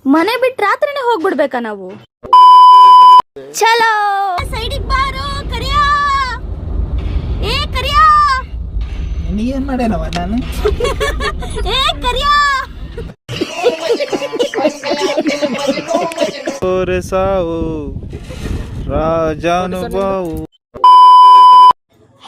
ಮನೆ ಬಿಟ್ಟು ರಾತ್ರಿನೇ ಹೋಗ್ಬಿಡ್ಬೇಕಾ ನಾವು? ಚಲೋ ಸೈಡಿಗೆ ಬಾರೋ ಕರಿಯಾ. ಏ ಕರಿಯಾ, ನೀನ್ ಮಾಡ್ಯಾನವ ನಾನು. ಏ ಕರಿಯಾ. ರಾಜಾನುಭಾವು.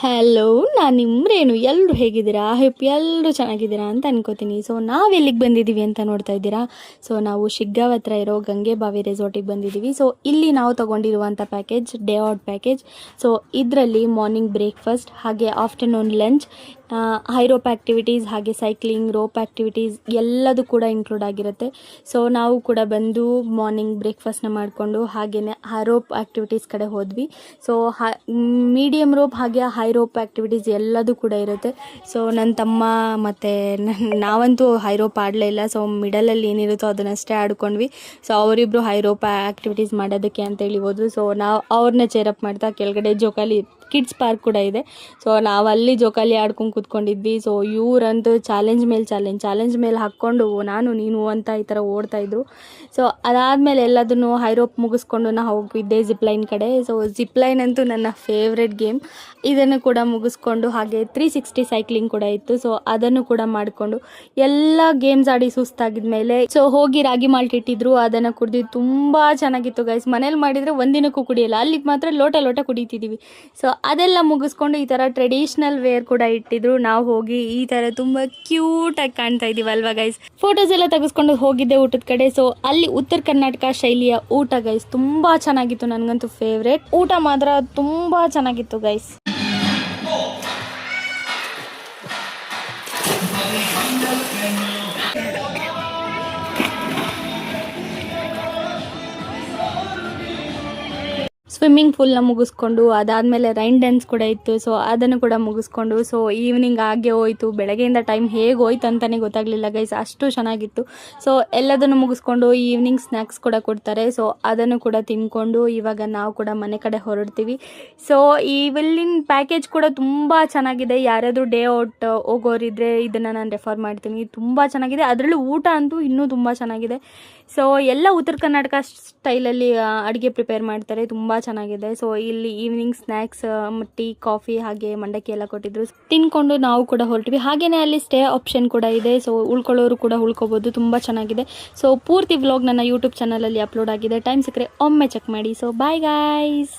ಹಲೋ, ನಾನು ನಿಮ್ರೇನು. ಎಲ್ಲರೂ ಹೇಗಿದ್ದೀರಾ? ಹೋಪ್ ಎಲ್ಲರೂ ಚೆನ್ನಾಗಿದ್ದೀರಾ ಅಂತ ಅನ್ಕೋತೀನಿ. ಸೊ ನಾವೆಲ್ಲಿಗೆ ಬಂದಿದ್ದೀವಿ ಅಂತ ನೋಡ್ತಾ ಇದ್ದೀರಾ. ಸೊ ನಾವು ಶಿಗ್ಗಾಂವ್ ಹತ್ರ ಇರೋ ಗಂಗೆ ಬಾವಿ ರೆಸಾರ್ಟಿಗೆ ಬಂದಿದ್ದೀವಿ. ಸೊ ಇಲ್ಲಿ ನಾವು ತೊಗೊಂಡಿರುವಂಥ package day out package. So ಇದರಲ್ಲಿ ಮಾರ್ನಿಂಗ್ ಬ್ರೇಕ್ಫಾಸ್ಟ್, ಹಾಗೆ ಆಫ್ಟರ್ನೂನ್ ಲಂಚ್, ಹೈರೋಪ್ ಆ್ಯಕ್ಟಿವಿಟೀಸ್, ಹಾಗೆ ಸೈಕ್ಲಿಂಗ್, ರೋಪ್ ಆ್ಯಕ್ಟಿವಿಟೀಸ್ ಎಲ್ಲದೂ ಕೂಡ ಇನ್ಕ್ಲೂಡ್ ಆಗಿರುತ್ತೆ. ಸೊ ನಾವು ಕೂಡ ಬಂದು ಮಾರ್ನಿಂಗ್ ಬ್ರೇಕ್ಫಾಸ್ಟ್ನ ಮಾಡಿಕೊಂಡು ಹಾಗೆಯೇ ಹೈರೋಪ್ ಆ್ಯಕ್ಟಿವಿಟೀಸ್ ಕಡೆ ಹೋದ್ವಿ. ಸೊ ಮೀಡಿಯಮ್ ರೋಪ್ ಹಾಗೆ ಹೈರೋಪ್ ಆ್ಯಕ್ಟಿವಿಟೀಸ್ ಎಲ್ಲದೂ ಕೂಡ ಇರುತ್ತೆ. ಸೊ ನನ್ನ ತಮ್ಮ ಮತ್ತು ನಾವಂತೂ ಹೈರೋಪ್ ಆಡಲೇ ಇಲ್ಲ. ಸೊ ಮಿಡಲಲ್ಲಿ ಏನಿರುತ್ತೋ ಅದನ್ನಷ್ಟೇ ಆಡ್ಕೊಂಡ್ವಿ. ಸೊ ಅವರಿಬ್ಬರು ಹೈರೋಪ್ ಆ್ಯಕ್ಟಿವಿಟೀಸ್ ಮಾಡೋದಕ್ಕೆ ಅಂತೇಳಿ ಹೋದ್ರು. ಸೊ ನಾವು ಅವ್ರನ್ನ ಚೇರಪ್ ಮಾಡ್ತಾ ಕೆಳಗಡೆ ಜೋಕಾಲಿ ಕಿಡ್ಸ್ ಪಾರ್ಕ್ ಕೂಡ ಇದೆ. ಸೊ ನಾವು ಅಲ್ಲಿ ಜೋಕಾಲಿ ಆಡ್ಕೊಂಡು ಕೂತ್ಕೊಂಡಿದ್ವಿ. ಸೊ ಇವರಂತೂ ಚಾಲೆಂಜ್ ಮೇಲೆ ಹಾಕ್ಕೊಂಡು ನಾನು ನೀನು ಅಂತ ಈ ಥರ ಓಡ್ತಾಯಿದ್ರು. ಸೊ ಅದಾದಮೇಲೆ ಎಲ್ಲದನ್ನು ಹೈರೋಪ್ ಮುಗಿಸ್ಕೊಂಡು ನಾವು ಹೋಗಿದ್ದೆ ಜಿಪ್ಲೈನ್ ಕಡೆ. ಸೊ ಜಿಪ್ಲೈನ್ ಅಂತೂ ನನ್ನ ಫೇವ್ರೆಟ್ ಗೇಮ್. ಇದನ್ನು ಕೂಡ ಮುಗಿಸ್ಕೊಂಡು ಹಾಗೆ 360 ಸೈಕ್ಲಿಂಗ್ ಕೂಡ ಇತ್ತು. ಸೊ ಅದನ್ನು ಕೂಡ ಮಾಡಿಕೊಂಡು ಎಲ್ಲ ಗೇಮ್ಸ್ ಆಡಿ ಸುಸ್ತಾಗಿದ ಮೇಲೆ ಸೊ ಹೋಗಿ ರಾಗಿ ಮಾಲ್ಟ್ ಇಟ್ಟಿದ್ರು, ಅದನ್ನು ಕುಡಿದು ತುಂಬ ಚೆನ್ನಾಗಿತ್ತು ಗೈಸ್. ಮನೇಲಿ ಮಾಡಿದರೆ ಒಂದಿನಕ್ಕೂ ಕುಡಿಯಲ್ಲ, ಅಲ್ಲಿಗೆ ಮಾತ್ರ ಲೋಟ ಕುಡಿತಿದ್ದೀವಿ. ಸೊ ಅದೆಲ್ಲ ಮುಗಿಸ್ಕೊಂಡು ಈ ಥರ ಟ್ರೆಡಿಷ್ನಲ್ ವೇರ್ ಕೂಡ ಇಟ್ಟಿದ್ರು. ನಾವು ಹೋಗಿ ಈ ಥರ ತುಂಬ ಕ್ಯೂಟಾಗಿ ಕಾಣ್ತಾ ಇದ್ದೀವಿ ಅಲ್ವಾ ಗೈಸ್. ಫೋಟೋಸ್ ಎಲ್ಲ ತೆಗೆಸ್ಕೊಂಡು ಹೋಗಿದ್ದೆ ಊಟದ ಕಡೆ. ಸೊ ಅಲ್ಲಿ ಉತ್ತರ ಕರ್ನಾಟಕ ಶೈಲಿಯ ಊಟ ಗೈಸ್ ತುಂಬ ಚೆನ್ನಾಗಿತ್ತು. ನನಗಂತೂ ಫೇವ್ರೇಟ್ ಊಟ ಮಾತ್ರ ತುಂಬ ಚೆನ್ನಾಗಿತ್ತು ಗೈಸ್. ಸ್ವಿಮ್ಮಿಂಗ್ ಪೂಲ್ನ ಮುಗಿಸ್ಕೊಂಡು ಅದಾದಮೇಲೆ ರೈನ್ ಡ್ಯಾನ್ಸ್ ಕೂಡ ಇತ್ತು. ಸೊ ಅದನ್ನು ಕೂಡ ಮುಗಿಸ್ಕೊಂಡು ಸೊ ಈವ್ನಿಂಗ್ ಆಗೇ ಹೋಯಿತು. ಬೆಳಗ್ಗೆಯಿಂದ ಟೈಮ್ ಹೇಗೆ ಹೋಯ್ತು ಅಂತಲೇ ಗೊತ್ತಾಗಲಿಲ್ಲ ಗೈಸ್, ಅಷ್ಟು ಚೆನ್ನಾಗಿತ್ತು. ಸೊ ಎಲ್ಲದನ್ನು ಮುಗಿಸ್ಕೊಂಡು ಈವ್ನಿಂಗ್ ಸ್ನ್ಯಾಕ್ಸ್ ಕೂಡ ಕೊಡ್ತಾರೆ. ಸೊ ಅದನ್ನು ಕೂಡ ತಿನ್ಕೊಂಡು ಇವಾಗ ನಾವು ಕೂಡ ಮನೆ ಕಡೆ ಹೊರಡ್ತೀವಿ. ಸೊ ಇಲ್ಲಿನ ಪ್ಯಾಕೇಜ್ ಕೂಡ ತುಂಬ ಚೆನ್ನಾಗಿದೆ. ಯಾರಾದರೂ ಡೇ ಔಟ್ ಹೋಗೋರಿದ್ರೆ ಇದನ್ನು ನಾನು ರೆಫರ್ ಮಾಡ್ತೀನಿ. ತುಂಬ ಚೆನ್ನಾಗಿದೆ. ಅದರಲ್ಲೂ ಊಟ ಅಂತೂ ಇನ್ನೂ ತುಂಬ ಚೆನ್ನಾಗಿದೆ. ಸೊ ಎಲ್ಲ ಉತ್ತರ ಕರ್ನಾಟಕ ಸ್ಟೈಲಲ್ಲಿ ಅಡುಗೆ ಪ್ರಿಪೇರ್ ಮಾಡ್ತಾರೆ, ತುಂಬ ಚೆನ್ನಾಗಿದೆ. ಸೊ ಇಲ್ಲಿ ಈವ್ನಿಂಗ್ ಸ್ನ್ಯಾಕ್ಸ್, ಟೀ, ಕಾಫಿ ಹಾಗೆ ಮಂಡಕ್ಕಿ ಎಲ್ಲ ಕೊಟ್ಟಿದ್ರು. ತಿನ್ಕೊಂಡು ನಾವು ಕೂಡ ಹೊರಟ್ವಿ. ಹಾಗೆಯೇ ಅಲ್ಲಿ ಸ್ಟೇ ಆಪ್ಷನ್ ಕೂಡ ಇದೆ. ಸೊ ಉಳ್ಕೊಳ್ಳೋರು ಕೂಡ ಉಳ್ಕೋಬೋದು, ತುಂಬ ಚೆನ್ನಾಗಿದೆ. ಸೊ ಪೂರ್ತಿ ವ್ಲಾಗ್ ನನ್ನ ಯೂಟ್ಯೂಬ್ ಚಾನಲಲ್ಲಿ ಅಪ್ಲೋಡ್ ಆಗಿದೆ. ಟೈಮ್ ಸಿಕ್ಕರೆ ಒಮ್ಮೆ ಚೆಕ್ ಮಾಡಿ. So bye guys.